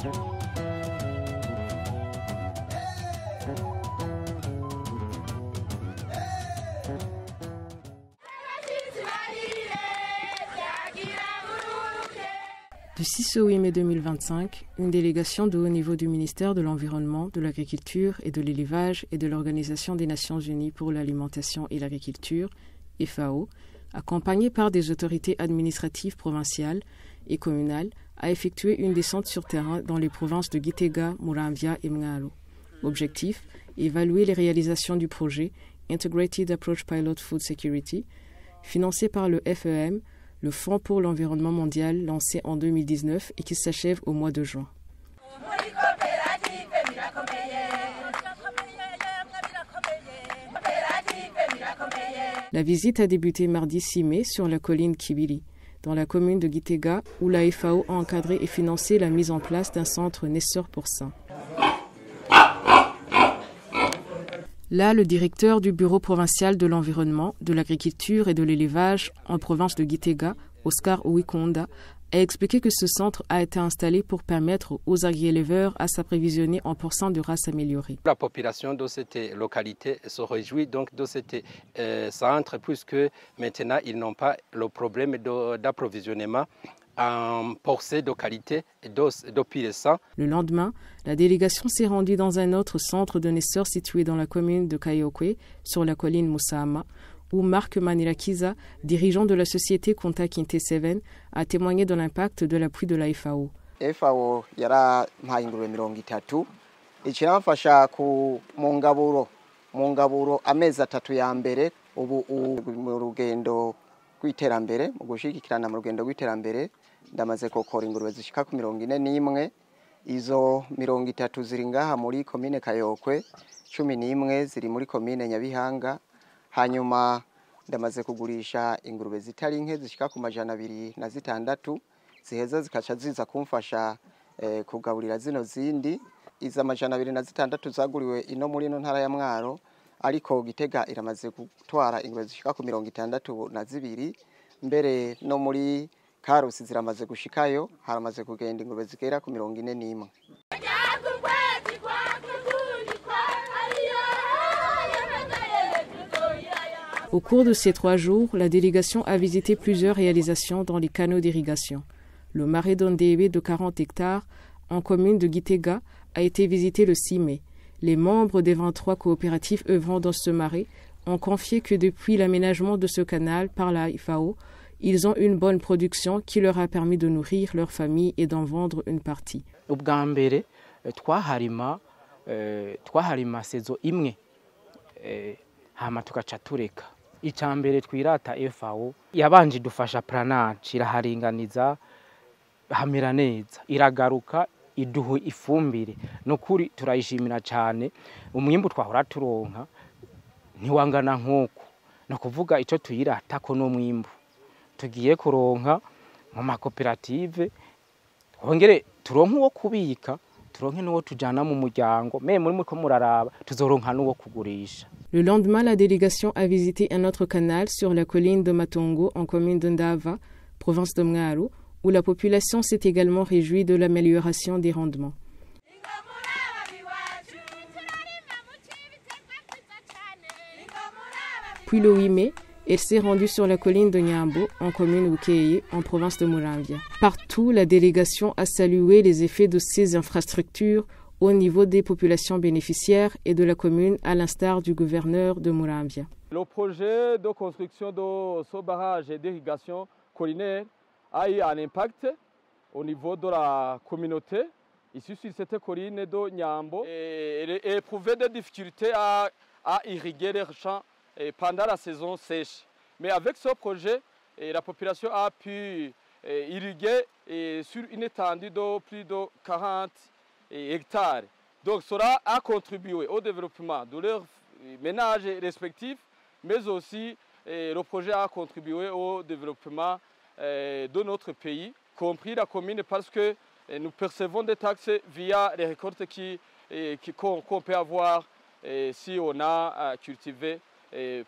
Du 6 au 8 mai 2025, une délégation de haut niveau du ministère de l'Environnement, de l'Agriculture et de l'Élevage et de l'Organisation des Nations Unies pour l'Alimentation et l'Agriculture, FAO, accompagnée par des autorités administratives provinciales et communales, a effectué une descente sur terrain dans les provinces de Gitega, Muramvya et Mwaro. Objectif, évaluer les réalisations du projet Integrated Approach Pilot Food Security, financé par le FEM, le Fonds pour l'environnement mondial lancé en 2019 et qui s'achève au mois de juin. La visite a débuté mardi 6 mai sur la colline Kibili, dans la commune de Gitega, où la FAO a encadré et financé la mise en place d'un centre naisseur porcin. Là, le directeur du Bureau provincial de l'environnement, de l'agriculture et de l'élevage en province de Gitega, Oscar Ouikonda, a expliqué que ce centre a été installé pour permettre aux agri-éleveurs à s'approvisionner en porcins de race améliorée. La population de cette localité se réjouit donc de cet centre puisque maintenant ils n'ont pas le problème d'approvisionnement en porcins de qualité et de pur sang. Le lendemain, la délégation s'est rendue dans un autre centre de naisseurs situé dans la commune de Kayokwe, sur la colline Musama, où Marc Manirakiza, dirigeant de la société Konta Kinte 7, a témoigné de l'impact de l'appui de la FAO. FAO yarampaye ingurube 30 ikiramfasha mu ngaburo amezi 3 ya mbere ubu mu rugendo rw'iterambere mu gushigikirana mu rugendo rw'iterambere ndamaze kokora ingurube zishika ku 41 izo 30 ziri ngaha muri commune Kayokwe 11 ziri muri commune Nyabihanga hanyuma ndamaze kugurisha ingurube zitari nke zishika ku 206 ziheza zikaca ziza kumfasha kugaburira zino zindi iza 206 zaguriwe ino muri no ntara ya Mwaro ariko Gitega iramaze gutwara ingurube zishika ku 62 mbere no muri Karusi ziramaze gushikayo haramaze kugenda ingurube zigera ku 41. Au cours de ces 3 jours, la délégation a visité plusieurs réalisations dans les canaux d'irrigation. Le marais d'Ondéwe de 40 hectares, en commune de Gitega, a été visité le 6 mai. Les membres des 23 coopératives œuvrant dans ce marais ont confié que depuis l'aménagement de ce canal par la FAO, ils ont une bonne production qui leur a permis de nourrir leur famille et d'en vendre une partie. Ubwa mbere twaharima sezo imwe hama tugaca tureka. Icambere twirata FAO yabanje dufasha planage iraharinganiza hamera neza iragaruka iduhu ifumbire nokuri turayishimira cyane umwimbu twahora turonka ntiwangana nkoko no kuvuga ico tuyirata ko no mwimbu tugiye kuronka mu makoperative hongere turonka uwo kubika turonke n'uwo tujana mu muryango muri muko muraraba tuzoronka n'uwo kugurisha. Le lendemain, la délégation a visité un autre canal sur la colline de Matongo en commune de Ndava, province de Mwaro, où la population s'est également réjouie de l'amélioration des rendements. Puis le 8 mai, elle s'est rendue sur la colline de Nyambo, en commune Ukeye, en province de Muramvya. Partout, la délégation a salué les effets de ces infrastructures au niveau des populations bénéficiaires et de la commune, à l'instar du gouverneur de Muramvya. Le projet de construction de ce barrage d'irrigation collinaire a eu un impact au niveau de la communauté. Ici, sur cette colline de Nyambo, et éprouvait des difficultés à irriguer les champs pendant la saison sèche. Mais avec ce projet, la population a pu irriguer sur une étendue de plus de 40 hectares. Donc cela a contribué au développement de leurs ménages respectifs, mais aussi le projet a contribué au développement de notre pays, compris la commune, parce que nous percevons des taxes via les récoltes qu'on peut avoir si on a cultivé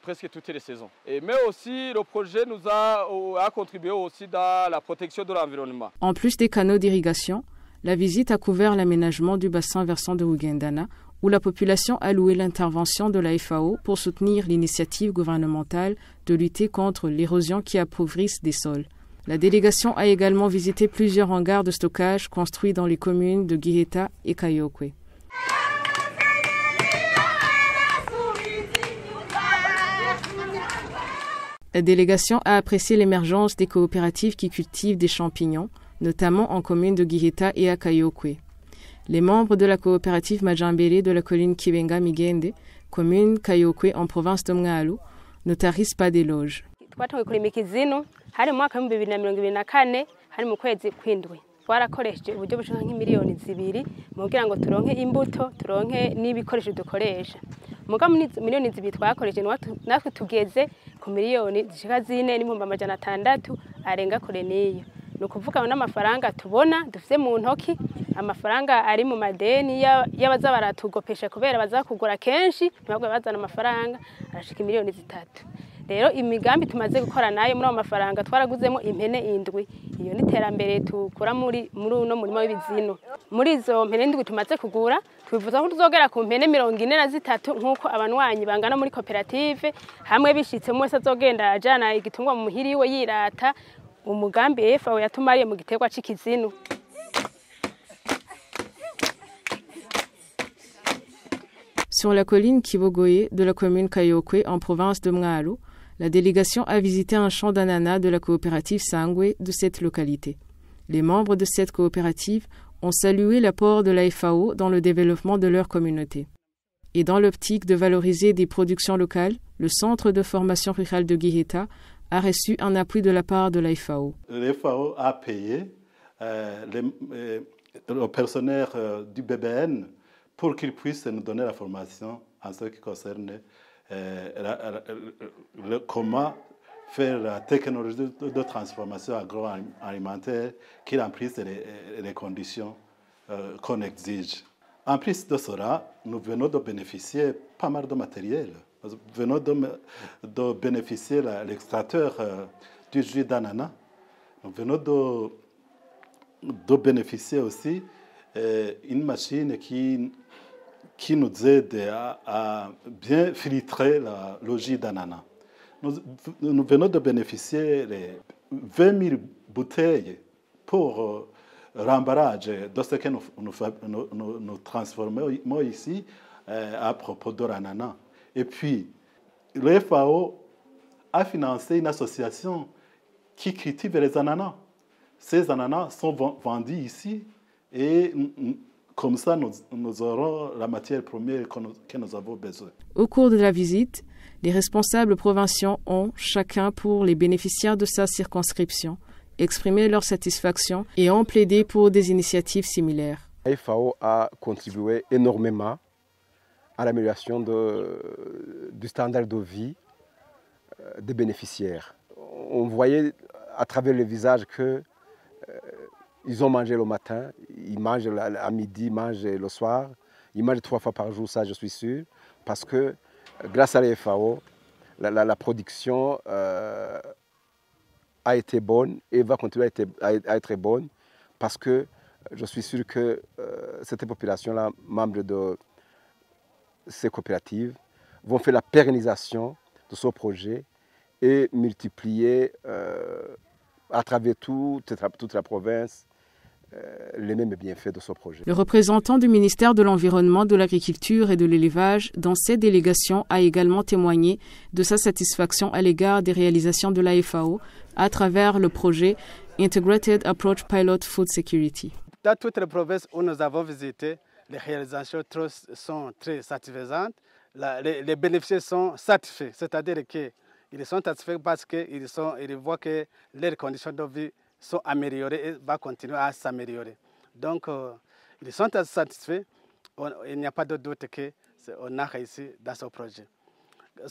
presque toutes les saisons. Mais aussi, le projet nous a contribué aussi dans la protection de l'environnement. En plus des canaux d'irrigation, La visite a couvert l'aménagement du bassin versant de Ugendana, où la population a loué l'intervention de la FAO pour soutenir l'initiative gouvernementale de lutter contre l'érosion qui appauvrisse des sols. La délégation a également visité plusieurs hangars de stockage construits dans les communes de Giheta et Kayokwe. La délégation a apprécié l'émergence des coopératives qui cultivent des champignons, notamment en communes de Giheta et à Kayokwe. Les membres de la coopérative Majambere de la colline Kibenga Migende, commune Kayokwe en province de Mwalu, ne tarissent pas d'éloges. Twatangiye kurima ikizinu hari mu mwaka wa 2024 hari mu kwezi kw'indwi twarakoresheje uburyo bushika nk'imiliyoni 2 mu kugira ngo turonke imbuto turonke n'ibikoresho dukoresha muga miliyoni 2 twakoresheje natwe tugeze ku miliyoni zishika 4,600 arenga kure niyo no kuvuga n'amafaranga tubona dufite mu ntoki amafaranga ari mu madeni y'abaza baratugopesha kubera baza kugura kenshi ntabwo bazana amafaranga arashika miliyoni 3. Rero imigambi tumaze gukora nayo muri amafaranga twaraguzemo impene 7 iyo ni terambere tukura muri uno murimo w'ibizino muri izo mpene 7 tumaze kugura twivuza ko tuzogera ku mpene 43 nkuko abanwanyi bangana muri koperative hamwe bishitse mwese azogenda ajana igitungwa mu muhiriwe yirata umugambi FAO yatumariye mu giterwa c'ikizino. Sur la colline Kibogoye de la commune Kayokwe en province de Mwalu, la délégation a visité un champ d'ananas de la coopérative Sangwe de cette localité. Les membres de cette coopérative ont salué l'apport de la FAO dans le développement de leur communauté. Et dans l'optique de valoriser des productions locales, le centre de formation rurale de Giheta a reçu un appui de la part de la FAO. La FAO a payé le personnel du BBN pour qu'ils puissent nous donner la formation en ce qui concerne comment faire la technologie de transformation agroalimentaire qui remplisse les conditions qu'on exige. En plus de cela, nous venons de bénéficier pas mal de matériel. Nous venons de bénéficier de l'extracteur du jus d'ananas. Nous venons de bénéficier aussi d'une machine qui nous aide à bien filtrer le jus d'ananas. Nous venons de bénéficier de 20 000 bouteilles pour l'emballage de ce que nous transformons ici à propos de l'ananas. Et puis, le FAO a financé une association qui cultive les ananas. Ces ananas sont vendus ici et comme ça, nous aurons la matière première que nous avons besoin. Au cours de la visite, les responsables provinciaux ont, chacun pour les bénéficiaires de sa circonscription, exprimé leur satisfaction et ont plaidé pour des initiatives similaires. La FAO a contribué énormément à l'amélioration du standard de vie des bénéficiaires. On voyait à travers le visage que ils ont mangé le matin, ils mangent à midi, ils mangent le soir, ils mangent 3 fois par jour, ça je suis sûr, parce que grâce à la FAO, la production a été bonne et va continuer à être bonne, parce que je suis sûr que cette population-là, membres de ces coopératives, vont faire la pérennisation de ce projet et multiplier à travers toute la province les mêmes bienfaits de ce projet. Le représentant du ministère de l'Environnement, de l'Agriculture et de l'Élevage dans cette délégation a également témoigné de sa satisfaction à l'égard des réalisations de la FAO à travers le projet Integrated Approach Pilot Food Security. Dans toutes les provinces où nous avons visité, les réalisations sont très satisfaisantes. Les bénéficiaires sont satisfaits, c'est-à-dire qu'ils sont satisfaits parce qu'ils voient que leurs conditions de vie sont améliorées et vont continuer à s'améliorer. Donc, ils sont satisfaits. Il n'y a pas de doute qu'on a réussi dans ce projet.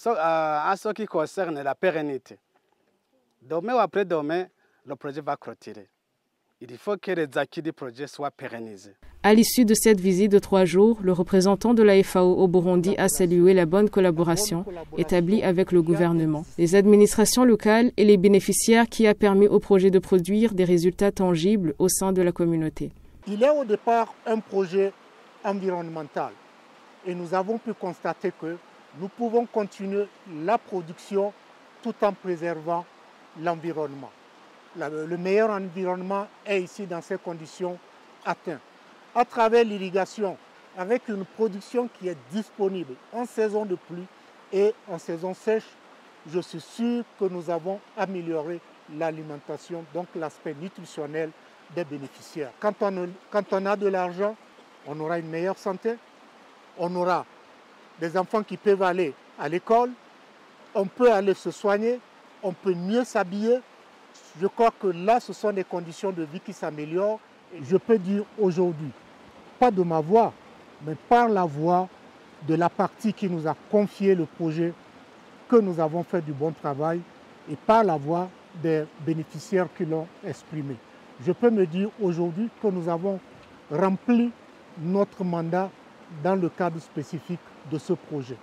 En ce qui concerne la pérennité, demain ou après-demain, le projet va clôturer. Il faut que les acquis du projet soient pérennisés. À l'issue de cette visite de 3 jours, le représentant de la FAO au Burundi a salué la bonne collaboration établie avec le gouvernement, les administrations locales et les bénéficiaires qui a permis au projet de produire des résultats tangibles au sein de la communauté. Il est au départ un projet environnemental et nous avons pu constater que nous pouvons continuer la production tout en préservant l'environnement. Le meilleur environnement est ici dans ces conditions atteint. À travers l'irrigation, avec une production qui est disponible en saison de pluie et en saison sèche, je suis sûr que nous avons amélioré l'alimentation, donc l'aspect nutritionnel des bénéficiaires. Quand on a de l'argent, on aura une meilleure santé, on aura des enfants qui peuvent aller à l'école, on peut aller se soigner, on peut mieux s'habiller. Je crois que là, ce sont des conditions de vie qui s'améliorent. Je peux dire aujourd'hui, pas de ma voix, mais par la voix de la partie qui nous a confié le projet, que nous avons fait du bon travail, et par la voix des bénéficiaires qui l'ont exprimé. Je peux me dire aujourd'hui que nous avons rempli notre mandat dans le cadre spécifique de ce projet.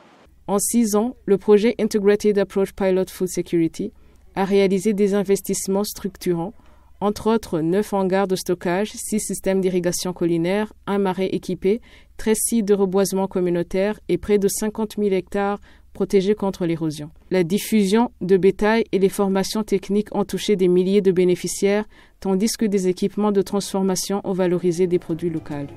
En 6 ans, le projet Integrated Approach Pilot Food Security a réalisé des investissements structurants, entre autres 9 hangars de stockage, 6 systèmes d'irrigation collinaire, un marais équipé, 13 sites de reboisement communautaire et près de 50 000 hectares protégés contre l'érosion. La diffusion de bétail et les formations techniques ont touché des milliers de bénéficiaires, tandis que des équipements de transformation ont valorisé des produits locaux.